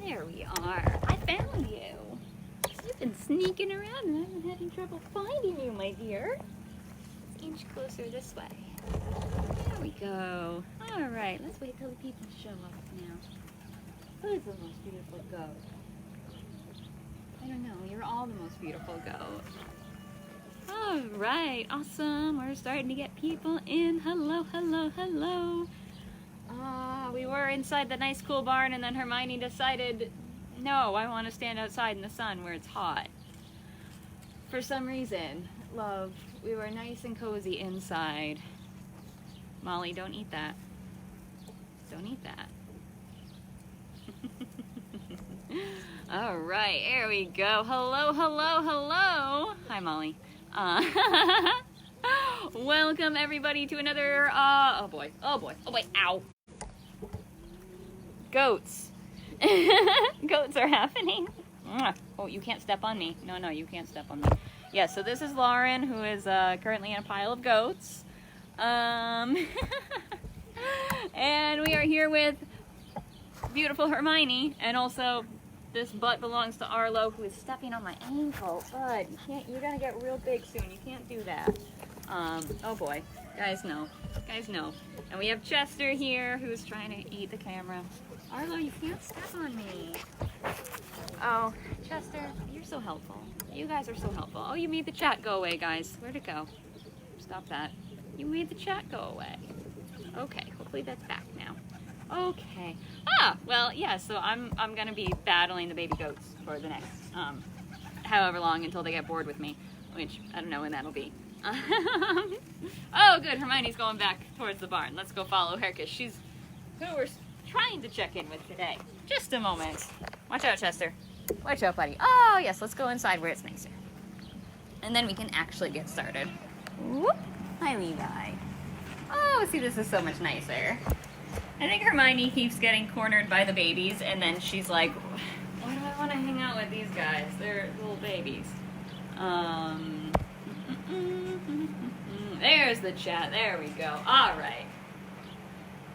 There we are. I found you. You've been sneaking around and I've been having trouble finding you, my dear. Let's inch closer this way. There we go. All right, let's wait till the people show up now. Who's the most beautiful goat? I don't know. You're all the most beautiful goat. All right, awesome. We're starting to get people in. Hello, hello, hello. We were inside the nice cool barn and then Hermione decided, no, I want to stand outside in the sun where it's hot. For some reason, love, we were nice and cozy inside. Molly, don't eat that. Don't eat that. All right, here we go. Hello, hello, hello. Hi, Molly. Welcome everybody to another, oh boy, ow. Goats. Goats are happening. Oh, you can't step on me. No, you can't step on me. Yeah, so this is Lauren, who is currently in a pile of goats. And we are here with beautiful Hermione, and also this butt belongs to Arlo, who is stepping on my ankle. Bud, you're gonna get real big soon. You can't do that. Oh boy, guys know. And we have Chester here, who's trying to eat the camera. Arlo, you can't step on me. Oh, Chester, you're so helpful. You guys are so helpful. Oh, you made the chat go away, guys. Where'd it go? Stop that. You made the chat go away. Okay, hopefully that's back now. Okay. Well, yeah, so I'm gonna be battling the baby goats for the next, however long until they get bored with me, which I don't know when that'll be. Oh, good, Hermione's going back towards the barn. Let's go follow her, because she's who we're trying to check in with today. Just a moment. Watch out, Chester. Watch out, buddy. Oh, yes, let's go inside where it's nicer. And then we can actually get started. Whoop. Hi, Levi. Oh, see, this is so much nicer. I think Hermione keeps getting cornered by the babies, and then she's like, why do I want to hang out with these guys? They're little babies. There's the chat. There we go. All right.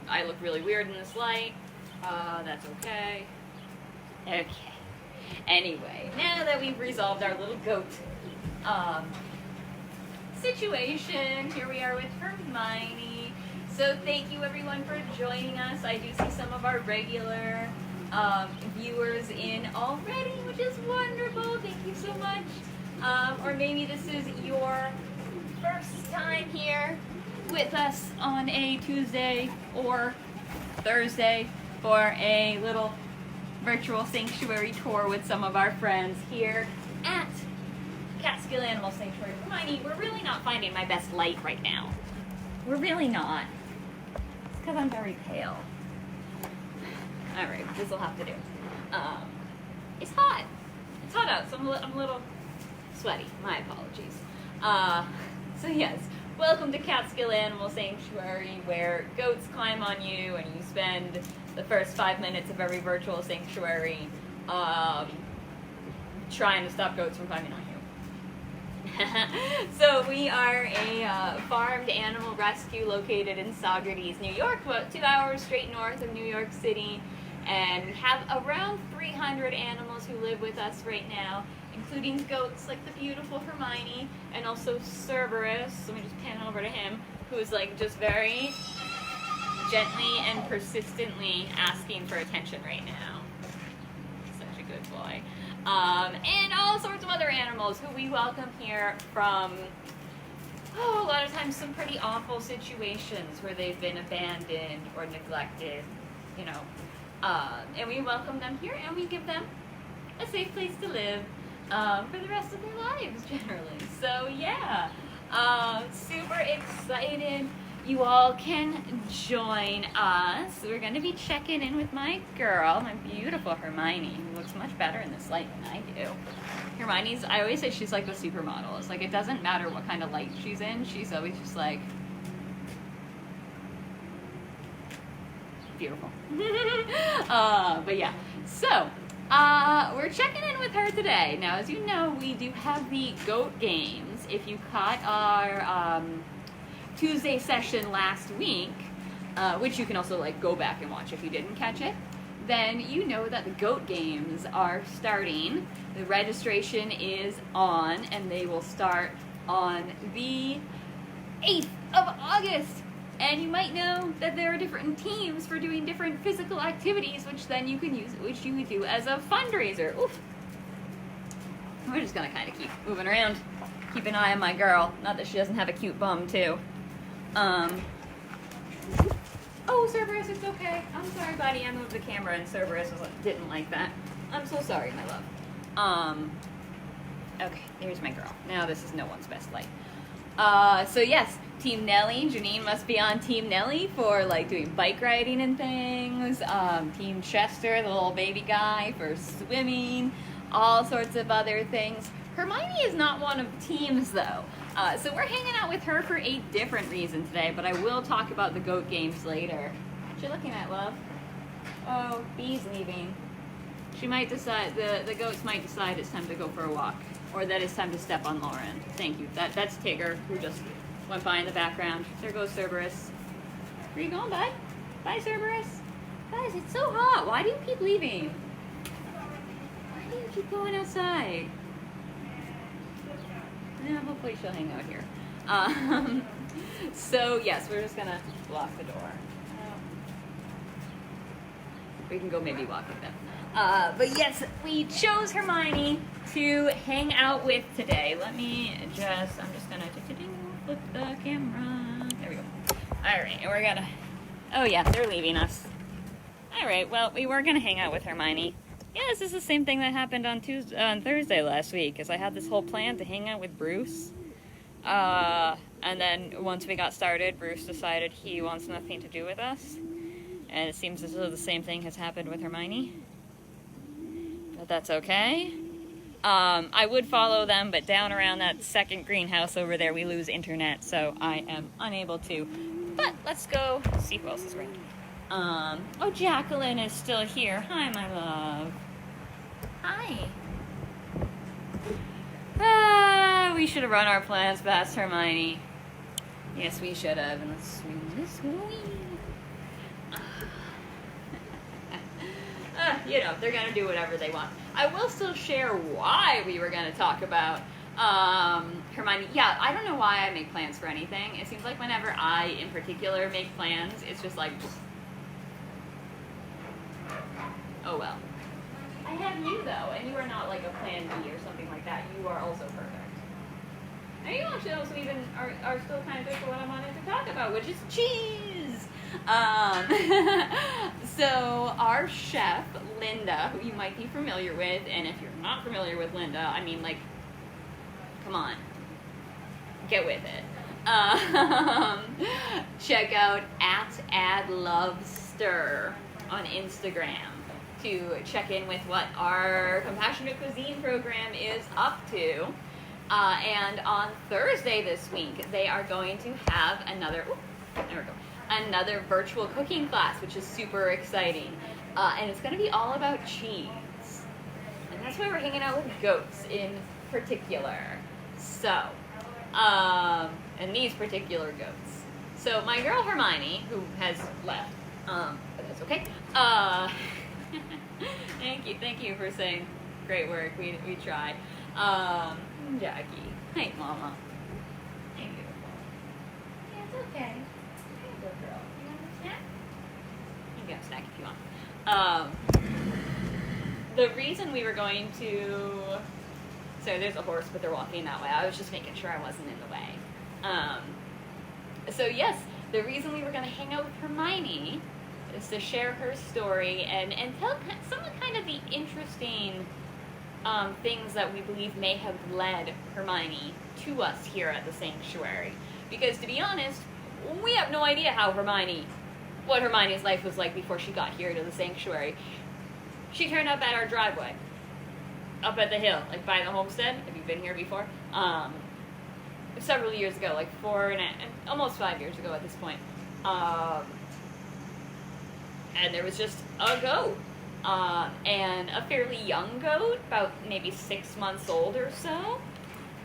I look really weird in this light. That's okay. Okay. Anyway, now that we've resolved our little goat situation, here we are with Hermione. So thank you everyone for joining us. I do see some of our regular viewers in already, which is wonderful. Thank you so much. Or maybe this is your first time here with us on a Tuesday or Thursday for a little virtual sanctuary tour with some of our friends here at Catskill Animal Sanctuary. Hermione, we're really not finding my best light right now. We're really not. It's because I'm very pale. Alright, this will have to do. It's hot. It's hot out, so I'm a little sweaty. My apologies. So yes, welcome to Catskill Animal Sanctuary, where goats climb on you and you spend the first 5 minutes of every virtual sanctuary trying to stop goats from climbing on you. So we are a farmed animal rescue located in Saugerties, New York, about 2 hours straight north of New York City, and we have around 300 animals who live with us right now, including goats like the beautiful Hermione, and also Cerberus. Let me just pan over to him, who is like just very gently and persistently asking for attention right now. Such a good boy. And all sorts of other animals who we welcome here from, a lot of times some pretty awful situations where they've been abandoned or neglected, you know. And we welcome them here and we give them a safe place to live for the rest of their lives, generally. So yeah, super excited you all can join us. We're going to be checking in with my girl, my beautiful Hermione, who looks much better in this light than I do. Hermione's, I always say she's like the supermodel. It's like it doesn't matter what kind of light she's in, she's always just like beautiful. But yeah, so we're checking in with her today. Now, as you know, we do have the goat games. If you caught our Tuesday session last week, which you can also like go back and watch if you didn't catch it, then you know that the goat games are starting. The registration is on, and they will start on the 8th of August. And you might know that there are different teams for doing different physical activities, which then you can use, which you would do as a fundraiser. Oof. We're just gonna kind of keep moving around. Keep an eye on my girl. Not that she doesn't have a cute bum, too. Oh, Cerberus, it's okay. I'm sorry, buddy. I moved the camera and Cerberus didn't like that. I'm so sorry, my love. Okay, here's my girl. Now this is no one's best light. So yes, Team Nellie. Janine must be on Team Nellie for, like, doing bike riding and things. Team Chester, the little baby guy, for swimming. All sorts of other things. Hermione is not one of the teams, though. So we're hanging out with her for a different reason today, but I will talk about the goat games later. What you looking at, love? Oh, Bee's leaving. She might decide, the goats might decide it's time to go for a walk, or that it's time to step on Lauren. Thank you. That's Tigger, who just went by in the background. There goes Cerberus. Where you going, bud? Bye, Cerberus. Guys, it's so hot. Why do you keep leaving? Why do you keep going outside? Yeah, hopefully she'll hang out here. So yes, we're just gonna lock the door. We can go maybe walk with them. But yes, we chose Hermione to hang out with today. I'm just gonna flip the camera. There we go. All right, and we're gonna, oh yeah, they're leaving us. All right, well, we were gonna hang out with Hermione. Yeah, this is the same thing that happened on Thursday last week, as I had this whole plan to hang out with Bruce. And then once we got started, Bruce decided he wants nothing to do with us. And it seems as though the same thing has happened with Hermione. But that's okay. I would follow them, but down around that second greenhouse over there, we lose internet, so I am unable to. But let's go see who else is around. Oh, Jacqueline is still here. Hi, my love. Hi. We should have run our plans past Hermione. Yes, we should have. And let's swing this way. You know, they're gonna do whatever they want. I will still share why we were gonna talk about Hermione. Yeah, I don't know why I make plans for anything. It seems like whenever I, in particular, make plans, it's just like, oh well. I have you, though, and you are not like a plan B or something like that. You are also perfect. And you actually also even are still kind of good for what I wanted to talk about, which is cheese! So our chef, Linda, who you might be familiar with, and if you're not familiar with Linda, I mean, like, come on. Get with it. Check out @AddLoveStir on Instagram to check in with what our Compassionate Cuisine program is up to. And on Thursday this week, they are going to have another virtual cooking class, which is super exciting. And it's going to be all about cheese. And that's why we're hanging out with goats in particular. So, and these particular goats. So my girl Hermione, who has left, but that's okay. Thank you for saying great work. We try. Jackie. Hey, Mama. Hey, beautiful. Yeah, it's okay. Hey, good girl. You want a snack? You can have a snack if you want. The reason we were going to... So there's a horse, but they're walking that way. I was just making sure I wasn't in the way. So yes, the reason we were going to hang out with Hermione is to share her story and tell some of kind of the interesting things that we believe may have led Hermione to us here at the sanctuary. Because to be honest, we have no idea what Hermione's life was like before she got here to the sanctuary. She turned up at our driveway, up at the hill, like by the homestead. Have you been here before? Several years ago, like almost 5 years ago at this point. And there was just a goat. And a fairly young goat, about maybe 6 months old or so,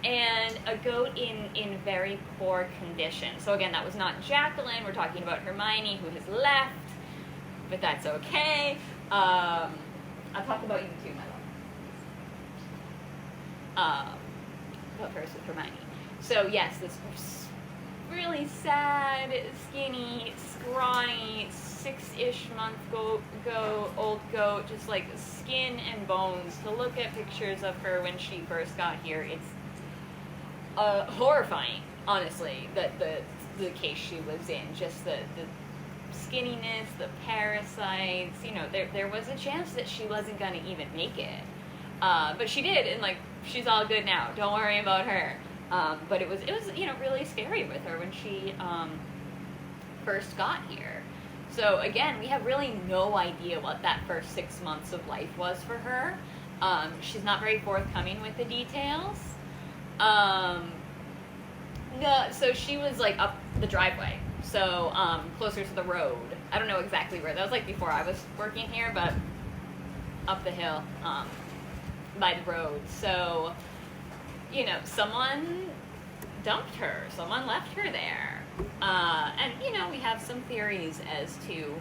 and a goat in very poor condition. So again, that was not Jacqueline. We're talking about Hermione, who has left, but that's okay. I'll talk about you too, my love. But first with Hermione. So yes, this really sad, skinny, scrawny, 6-ish month old goat, just like skin and bones. To look at pictures of her when she first got here, it's horrifying, honestly, that the case she lives in. Just the skinniness, the parasites, you know, there was a chance that she wasn't gonna even make it. But she did, and like, she's all good now. Don't worry about her. But it was, you know, really scary with her when she first got here. So again, we have really no idea what that first 6 months of life was for her. She's not very forthcoming with the details. So she was like up the driveway, so closer to the road. I don't know exactly where. That was like before I was working here, but up the hill by the road. So, you know, someone dumped her. Someone left her there. And, you know, we have some theories as to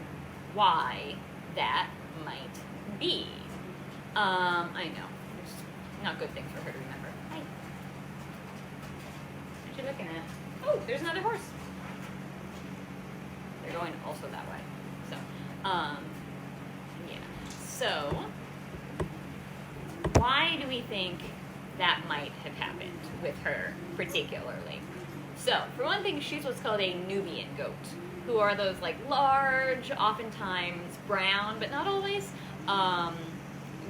why that might be. I know. It's not a good thing for her to remember. Hi. What are you looking at? Oh, there's another horse. They're going also that way. So, yeah. So, why do we think that might have happened with her particularly? So, for one thing, she's what's called a Nubian goat, who are those like large, oftentimes brown, but not always,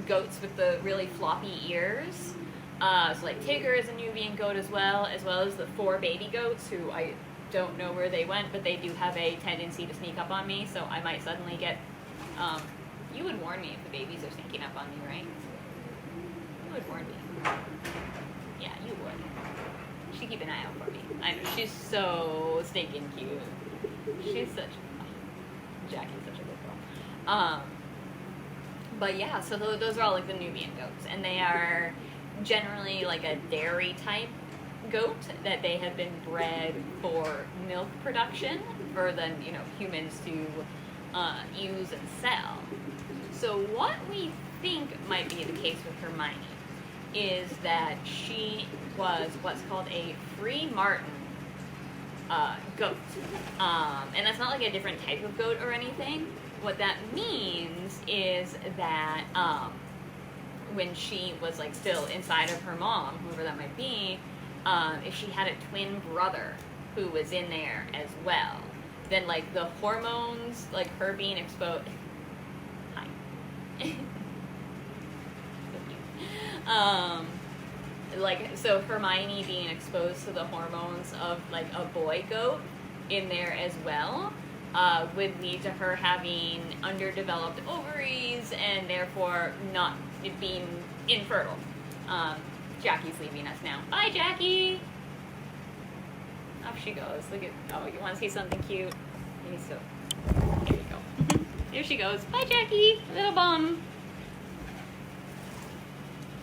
goats with the really floppy ears. So like Tigger is a Nubian goat as well as the 4 baby goats, who I don't know where they went, but they do have a tendency to sneak up on me, so I might suddenly get, you would warn me if the babies are sneaking up on me, right? You would warn me. Yeah, you would. You should keep an eye out for me. I know, she's so stinking cute. She's such, Jackie's such a good girl. But yeah, so those are all like the Nubian goats, and they are generally like a dairy type goat that they have been bred for milk production for then, you know, humans to use and sell. So what we think might be the case with Hermione is that she was what's called a free Martin goat. And that's not like a different type of goat or anything. What that means is that when she was like still inside of her mom, whoever that might be, if she had a twin brother who was in there as well, then like the hormones, like her being exposed. Hi. Like, so Hermione being exposed to the hormones of like a boy goat in there as well would lead to her having underdeveloped ovaries and therefore not being infertile. Jackie's leaving us now. Bye, Jackie! Off she goes. Look at, oh, you want to see something cute? So, here we go. There she goes. Bye, Jackie! Little bum.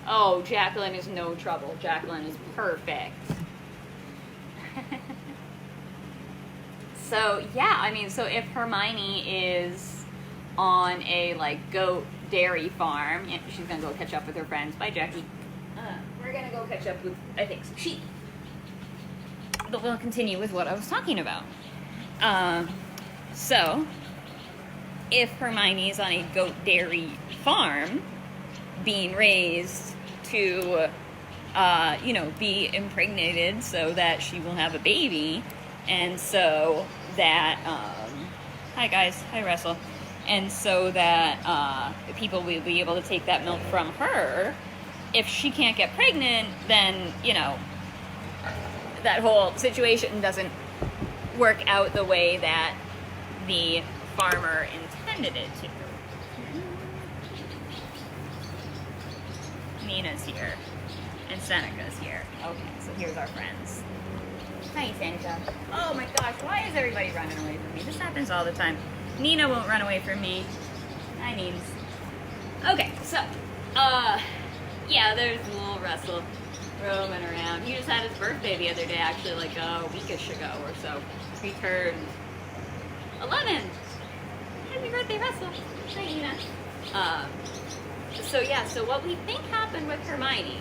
Oh, Jacqueline is no trouble. Jacqueline is perfect. So, yeah, I mean, so if Hermione is on a, like, goat dairy farm, yeah, she's gonna go catch up with her friends. Bye, Jackie. We're gonna go catch up with, I think, some sheep. But we'll continue with what I was talking about. So, if Hermione is on a goat dairy farm, being raised to, you know, be impregnated so that she will have a baby, and so that, hi guys, hi Russell, and so that people will be able to take that milk from her. If she can't get pregnant, then, you know, that whole situation doesn't work out the way that the farmer intended it to. Nina's here, and Seneca's here. Okay, so here's our friends. Hi, Seneca. Oh my gosh, why is everybody running away from me? This happens all the time. Nina won't run away from me. Hi, Neens. Okay, so, yeah, there's little Russell roaming around. He just had his birthday the other day, actually, like a weekish ago or so. He turned 11. Happy birthday, Russell. Hi, Nina. So yeah, so what we think happened with Hermione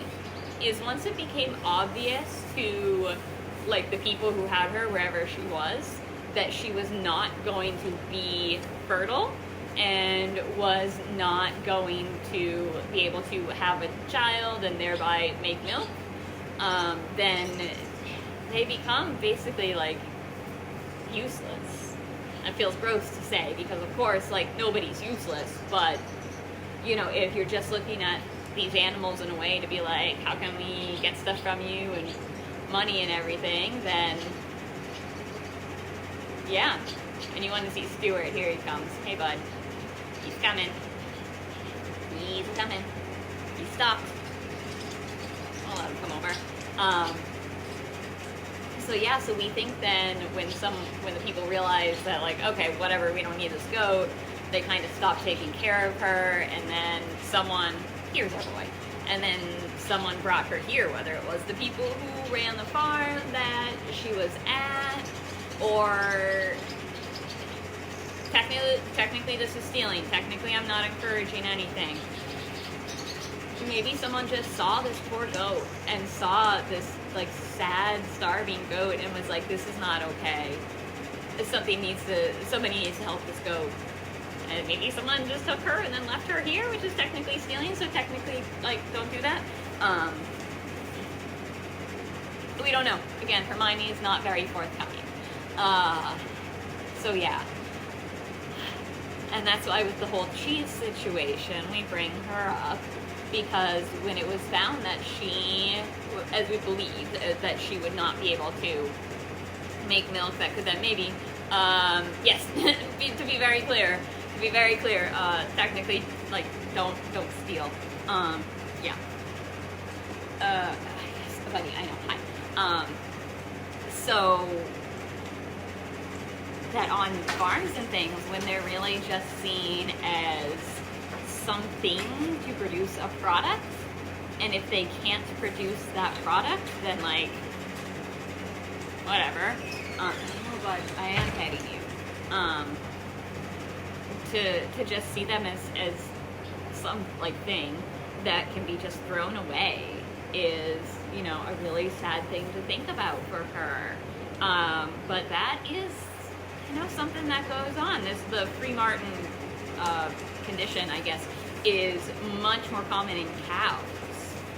is once it became obvious to like the people who had her wherever she was that she was not going to be fertile and was not going to be able to have a child and thereby make milk, then they become basically like useless. It feels gross to say because of course like nobody's useless, but you know, if you're just looking at these animals in a way to be like, how can we get stuff from you and money and everything, then yeah. And you want to see Stuart, here he comes. Hey bud, he's coming. He's coming. He stopped. I'll let him come over. So yeah, so we think then when the people realize that like, okay, whatever, we don't need this goat, they kind of stop taking care of her, and then someone, here's our boy, and then someone brought her here, whether it was the people who ran the farm that she was at, or technically this is stealing, technically I'm not encouraging anything. Maybe someone just saw this poor goat and saw this like sad, starving goat and was like, this is not okay. Somebody needs to help this goat. And maybe someone just took her and then left her here, which is technically stealing, so technically, like, don't do that. We don't know. Again, Hermione is not very forthcoming. So yeah. And that's why with the whole cheese situation, we bring her up, because when it was found that she, as we believed, that she would not be able to make milk that could then maybe, yes, to be very clear, technically, like, don't steal. Yeah. Yes, buddy, I know, hi. So, that on farms and things, when they're really just seen as something to produce a product, and if they can't produce that product, then, like, whatever. Oh, but I am petting you. To just see them as some like thing that can be just thrown away is, you know, a really sad thing to think about for her. But that is, you know, something that goes on. The free Martin condition, I guess, is much more common in cows.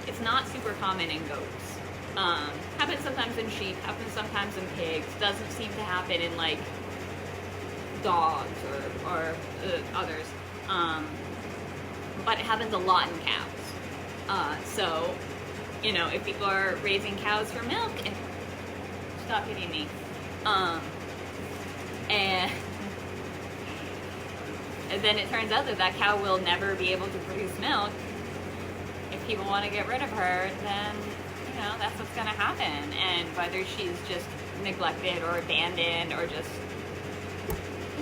It's not super common in goats. Happens sometimes in sheep, happens sometimes in pigs. Doesn't seem to happen in like dogs or others, but it happens a lot in cows. So, you know, if people are raising cows for milk, and stop hitting me, and then it turns out that cow will never be able to produce milk. If people want to get rid of her, then, you know, that's what's going to happen. And whether she's just neglected or abandoned or just,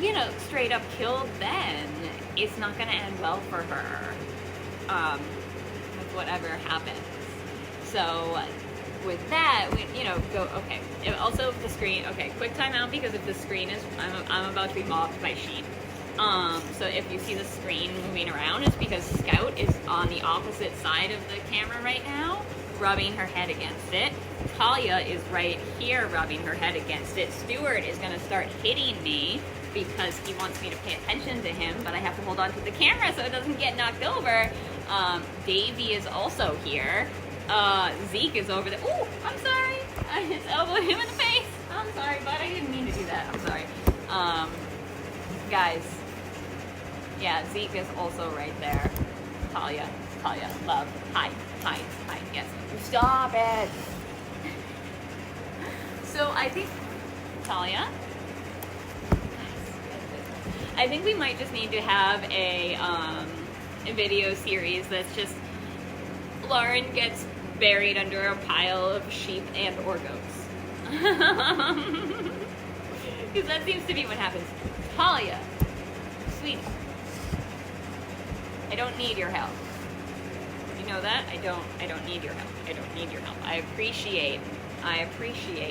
you know, straight up killed, then it's not going to end well for her, with whatever happens. So with that, we, you know, go, okay. Also, if the screen, okay, quick timeout, because if the screen is, I'm about to be mobbed by sheep. So if you see the screen moving around, it's because Scout is on the opposite side of the camera right now, rubbing her head against it. Talia is right here rubbing her head against it. Stuart is going to start hitting me because he wants me to pay attention to him, but I have to hold on to the camera so it doesn't get knocked over. Davy is also here. Zeke is over there. Ooh, I'm sorry. I just elbowed him in the face. I'm sorry, bud. I didn't mean to do that. I'm sorry. Guys. Yeah, Zeke is also right there. Talia, love. Hi, yes. Stop it. So I think, Talia, I think we might just need to have a video series that's just Lauren gets buried under a pile of sheep and or goats. Because that seems to be what happens. Talia, sweetie, I don't need your help. You know that? I don't need your help. I don't need your help. I appreciate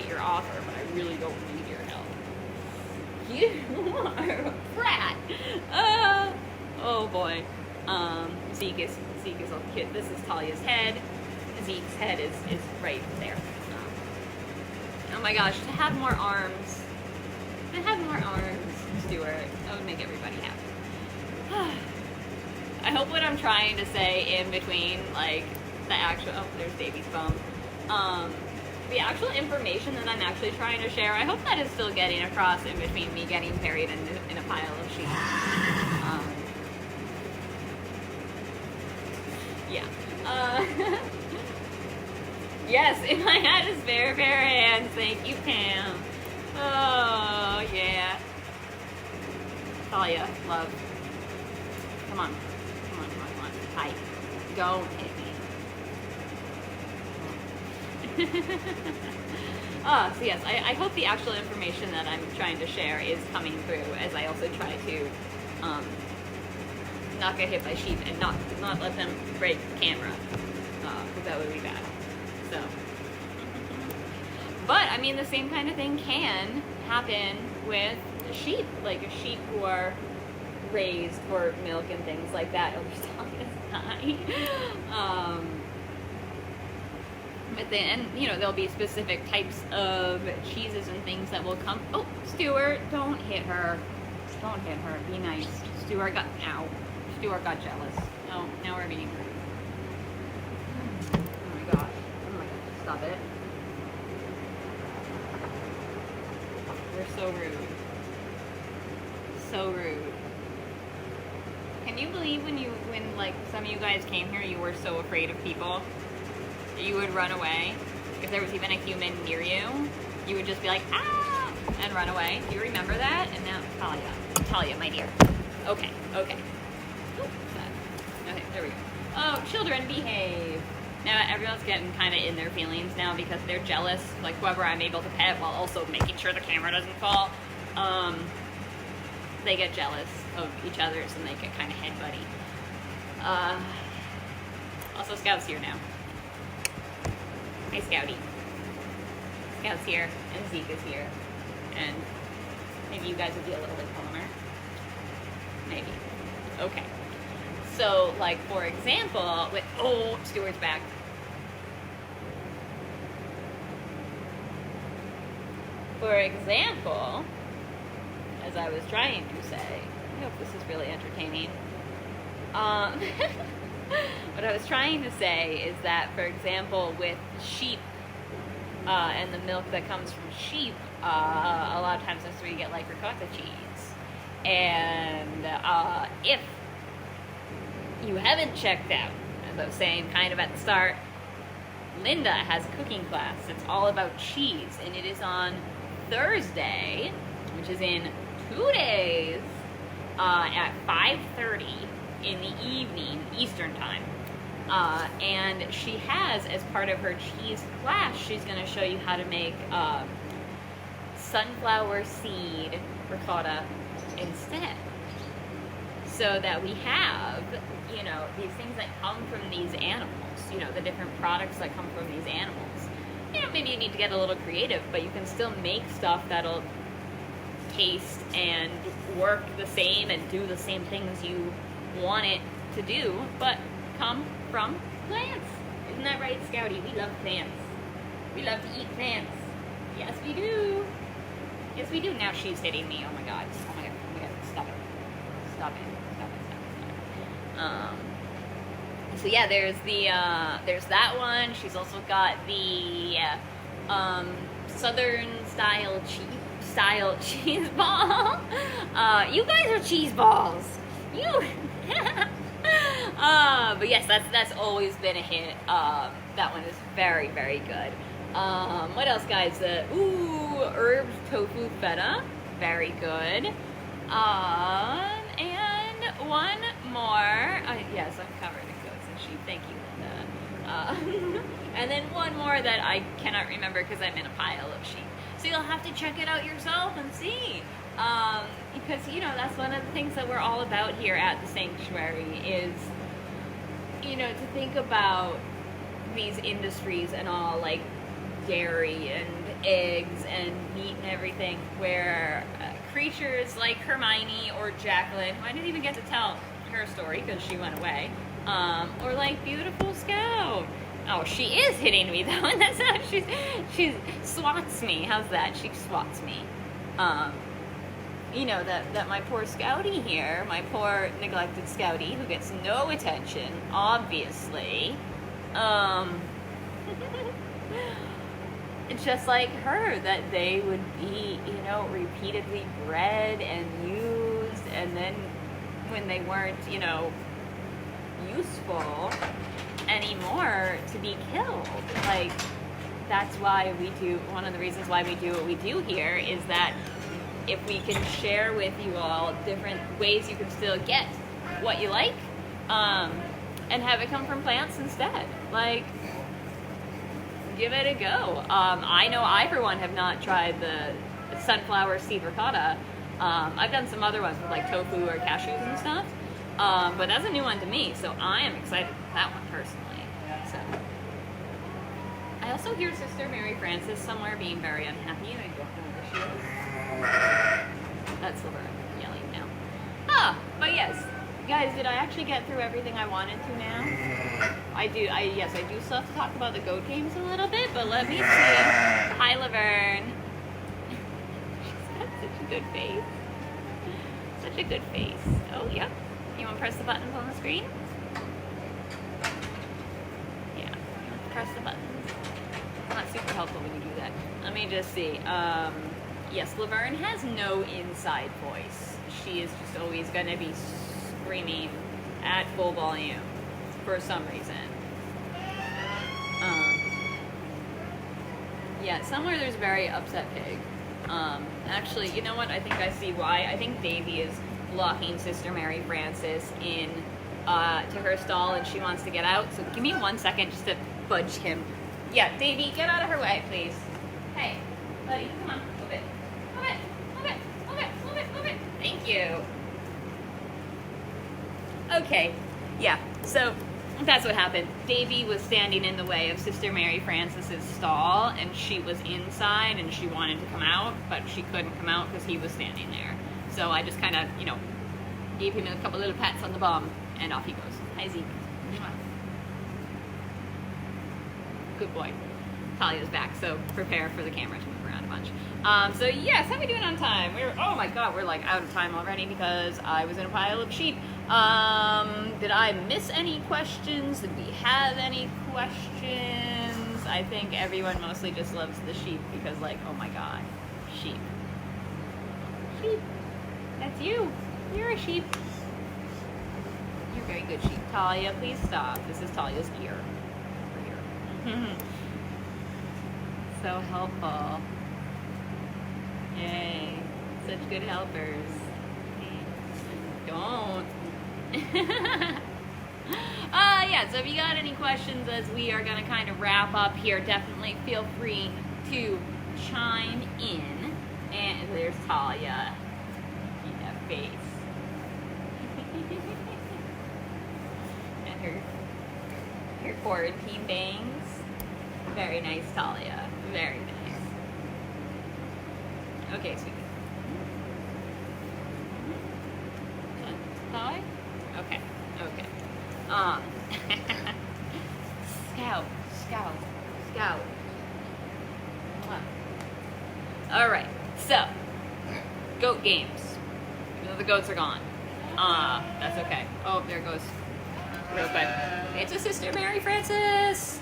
your offer, but I really don't need your help. You are a brat. Oh boy. Zeke is all cute. This is Talia's head. Zeke's head is right there. Oh my gosh, to have more arms. To have more arms, Stuart. That would make everybody happy. I hope what I'm trying to say in between, like, the actual, oh, there's Davy's bum. The actual information that I'm actually trying to share, I hope that is still getting across in between me getting buried in a pile of sheep. Yeah. Yes, in my hat is bare hands. Thank you, Pam. Oh, yeah. Talia, love. Come on. Hi. Don't hit me. So yes, I hope the actual information that I'm trying to share is coming through as I also try to not get hit by sheep and not let them break the camera, because that would be bad. So, but I mean, the same kind of thing can happen with sheep, like a sheep who are raised for milk and things like that. Oh, your dog is dying. But then, you know, there'll be specific types of cheeses and things that will come. Oh, Stuart, don't hit her. Don't hit her. Be nice. Stuart got jealous. Oh, now we're being rude. Oh my gosh. Stop it. You're so rude. So rude. Can you believe when like some of you guys came here, you were so afraid of people that you would run away? If there was even a human near you, you would just be like, ah, and run away. Do you remember that? And now, Talia, my dear. Okay. Okay, there we go. Oh, children, behave. Now everyone's getting kind of in their feelings now because they're jealous, like whoever I'm able to pet while also making sure the camera doesn't fall. They get jealous of each other's and they get kind of head buddy. Also, Scout's here now. Hey, Scouty. Scout's here, and Zeke is here. And maybe you guys would be a little bit calmer. Maybe. Okay. So, like, for example, with, oh, Stuart's back. For example, as I was trying to say, I hope this is really entertaining. What I was trying to say is that, for example, with sheep and the milk that comes from sheep, a lot of times that's where you get, like, ricotta cheese. And if you haven't checked out, as I was saying kind of at the start, Linda has a cooking class. It's all about cheese, and it is on Thursday, which is in 2 days, at 5:30 in the evening, Eastern time. And she has, as part of her cheese class, she's going to show you how to make sunflower seed ricotta instead. So that we have, you know, these things that come from these animals, you know, the different products that come from these animals. You know, maybe you need to get a little creative, but you can still make stuff that'll taste and work the same and do the same things you want it to do, but come from plants. Isn't that right, Scouty? We love plants. We love to eat plants. Yes, we do. Yes, we do. Now she's hitting me. Oh my god. Oh my god. Oh my god. Stop it. Stop it. So yeah, there's there's that one. She's also got the Southern style cheese ball. You guys are cheese balls. You. But yes, that's always been a hit. That one is very, very good. What else, guys? Herbs tofu feta, very good. And one more. Yes, I'm covered in goats and sheep. Thank you, Linda. And then one more that I cannot remember because I'm in a pile of sheep. So you'll have to check it out yourself and see. Because, you know, that's one of the things that we're all about here at the sanctuary is, you know, to think about these industries and all, like dairy and eggs and meat and everything, where creatures like Hermione or Jacqueline, who I didn't even get to tell her story because she went away. Or like beautiful Scout. Oh, she is hitting me though, and that's how she swats me. How's that? She swats me. You know, that my poor Scouty here, my poor neglected Scouty who gets no attention, obviously. It's just like her, that they would be, you know, repeatedly bred and used, and then when they weren't, you know, useful anymore, to be killed. Like, that's why we do, one of the reasons why we do what we do here is that if we can share with you all different ways you can still get what you like, and have it come from plants instead. Like, give it a go. I know I, for one, have not tried the sunflower seed ricotta. I've done some other ones with like tofu or cashews and stuff, but that's a new one to me, so I am excited for that one personally. So, I also hear Sister Mary Frances somewhere being very unhappy, and I don't know where she is. That's Laverne yelling now. But yes. Guys, did I actually get through everything I wanted to now? Yes, I do still have to talk about the goat games a little bit, but let me see. Hi, Laverne. She's got such a good face. Such a good face. Oh, yep. You want to press the buttons on the screen? Yeah, press the buttons. It's not super helpful when you do that. Let me just see. Yes, Laverne has no inside voice. She is just always going to be screaming at full volume for some reason. Yeah, somewhere there's a very upset pig. Actually, you know what? I think I see why. I think Davy is locking Sister Mary Frances in to her stall, and she wants to get out. So give me 1 second just to budge him. Yeah, Davy, get out of her way, please. Hey, buddy, come on, move it. Move it, move it, move it, move it, move it. Thank you. Okay, yeah, so that's what happened. Davy was standing in the way of Sister Mary Frances's stall, and she was inside, and she wanted to come out, but she couldn't come out because he was standing there. So I just kind of, you know, gave him a couple little pats on the bum, and off he goes. Hi, Zeke. Good boy. Talia's back, so prepare for the camera to move around a bunch. So yes, how are we doing on time? Oh my god, we're like out of time already because I was in a pile of sheep. Did I miss any questions? Did we have any questions? I think everyone mostly just loves the sheep because, like, oh my god, sheep. Sheep. That's you. You're a sheep. You're a very good sheep. Talia, please stop. This is Talia's ear. Over here. So helpful. Yay. Such good helpers. Don't. Yeah, so if you got any questions as we are going to kind of wrap up here, definitely feel free to chime in. And there's Talia. In that face. And her quarantine bangs. Very nice, Talia. Very nice. Okay, sweetie. Talia? Okay, okay. Scout. Alright, so, goat games. The goats are gone. That's okay. Oh, there goes. Real quick. It's a Sister Mary Frances!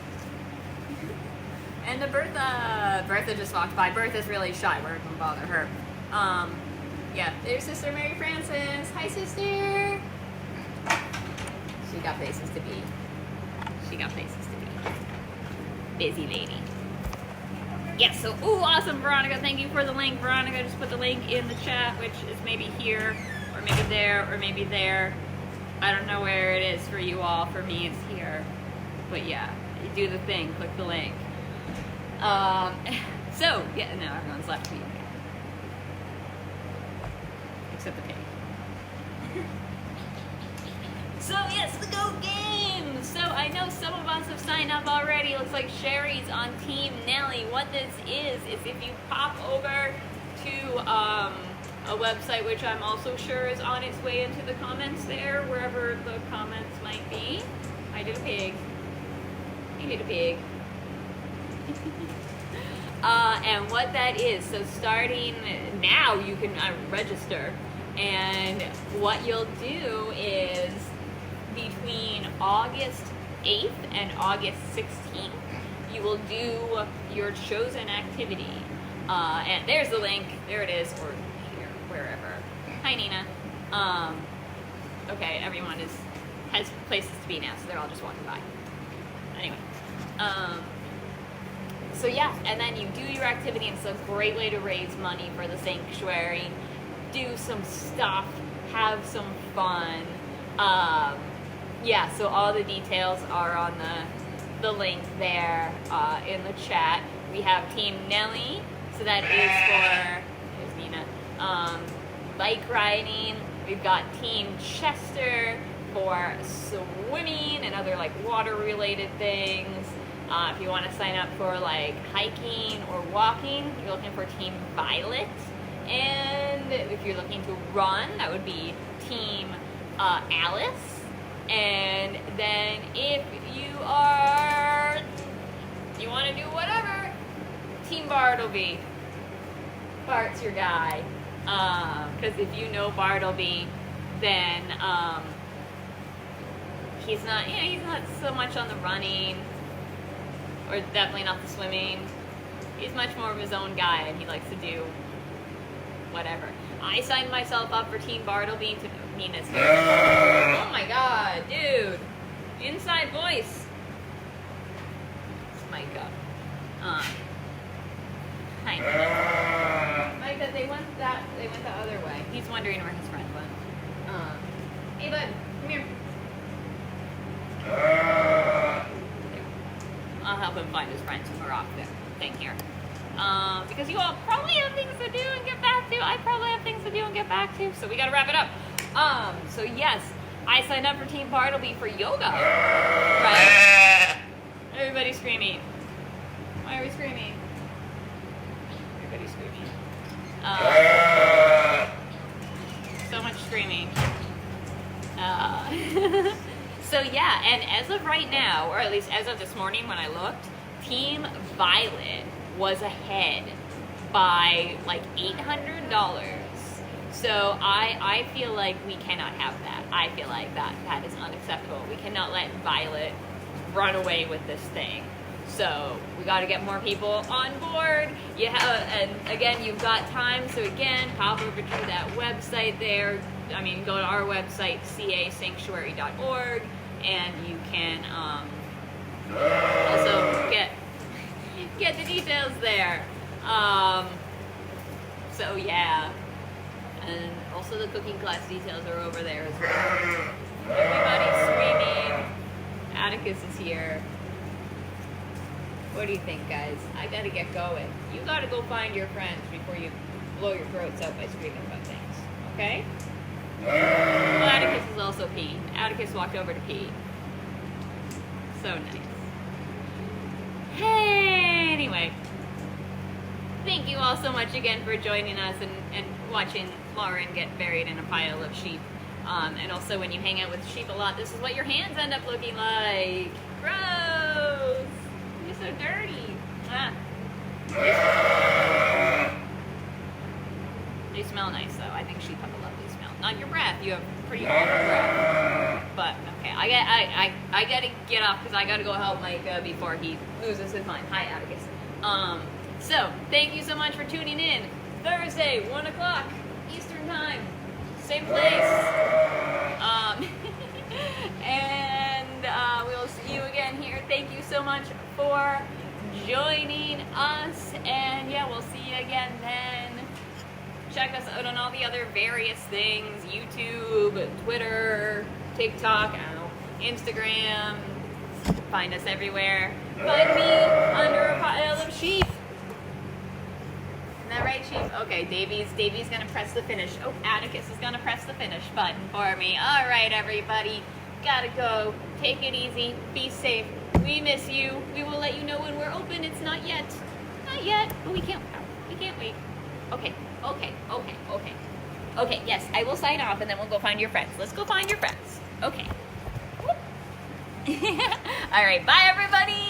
And a Bertha. Bertha just walked by. Bertha's really shy. We're not gonna bother her. Yeah, there's Sister Mary Frances. Hi, sister. She got places to be. Busy lady. Yes, so, ooh, awesome, Veronica. Thank you for the link. Veronica just put the link in the chat, which is maybe here, or maybe there, or maybe there. I don't know where it is for you all. For me, it's here. But yeah, you do the thing. Click the link. So, yeah, no, everyone's left me. Except the pig. So, yes, the goat game! So, I know some of us have signed up already. Looks like Sherry's on Team Nelly. What this is if you pop over to a website which I'm also sure is on its way into the comments there, wherever the comments might be. I did a pig. You did a pig. And what that is, so starting now you can register, and what you'll do is between August 8th and August 16th, you will do your chosen activity. And there's the link, there it is, or here, wherever. Hi Nina. Okay, everyone has places to be now, so they're all just walking by. Anyway, so yeah, and then you do your activity, and it's a great way to raise money for the sanctuary, do some stuff, have some fun. Yeah, so all the details are on the link there in the chat. We have Team Nelly, so that is for, there's Nina, bike riding. We've got Team Chester for swimming and other like water related things. If you want to sign up for like hiking or walking, you're looking for Team Violet. And if you're looking to run, that would be Team Alice. And then if you want to do whatever, Team Bartleby. Bart's your guy. Because if you know Bartleby, then he's not so much on the running, or definitely not the swimming. He's much more of his own guy, and he likes to do whatever. I signed myself up for Team Bartleby to Nina's here. Oh my god, dude. Inside voice. It's Micah. Hi. Micah, they went the other way. He's wondering where his friend went. Hey bud, come here. I'll help him find his friends who are off there. Thing here. Because you all probably have things to do and get back to. I probably have things to do and get back to. So we gotta wrap it up. So yes, I signed up for Team Bartleby for yoga. Right? Everybody's screaming. Why are we screaming? Everybody's screaming. So much screaming. So yeah, and as of right now, or at least as of this morning when I looked, Team Violet was ahead by like $800. So I feel like we cannot have that. I feel like that is unacceptable. We cannot let Violet run away with this thing. So we got to get more people on board. And again, you've got time. So again, pop over to that website there. I mean, go to our website, casanctuary.org, and you can also get the details there. So yeah, and also the cooking class details are over there as well. Everybody's screaming. Atticus is here. What do you think, guys? I gotta get going. You gotta go find your friends before you blow your throats out by screaming about things. Okay? Well, Atticus is also peeing. Atticus walked over to pee. So nice. Hey, anyway. Thank you all so much again for joining us and watching Lauren get buried in a pile of sheep. And also when you hang out with sheep a lot, this is what your hands end up looking like. Gross! You're so dirty. Ah. They smell nice though. I think sheep have a lovely smell. Not your breath. You have pretty awful breath. But okay, I gotta get off because I gotta go help Mike before he loses his mind. Hi, Atticus. So thank you so much for tuning in. Thursday, 1 o'clock Eastern time, same place. And we'll see you again here. Thank you so much for joining us, and yeah, we'll see you again then. Check us out on all the other various things: YouTube, Twitter, TikTok, I don't know, Instagram. Find us everywhere. Find me under a pile of sheep. Isn't that right, Sheep? Okay, Davey's gonna press the finish. Oh, Atticus is gonna press the finish button for me. All right, everybody, gotta go. Take it easy. Be safe. We miss you. We will let you know when we're open. It's not yet, but we can't wait. Okay. Okay, yes, I will sign off and then we'll go find your friends. Let's go find your friends. Okay. All right, bye everybody.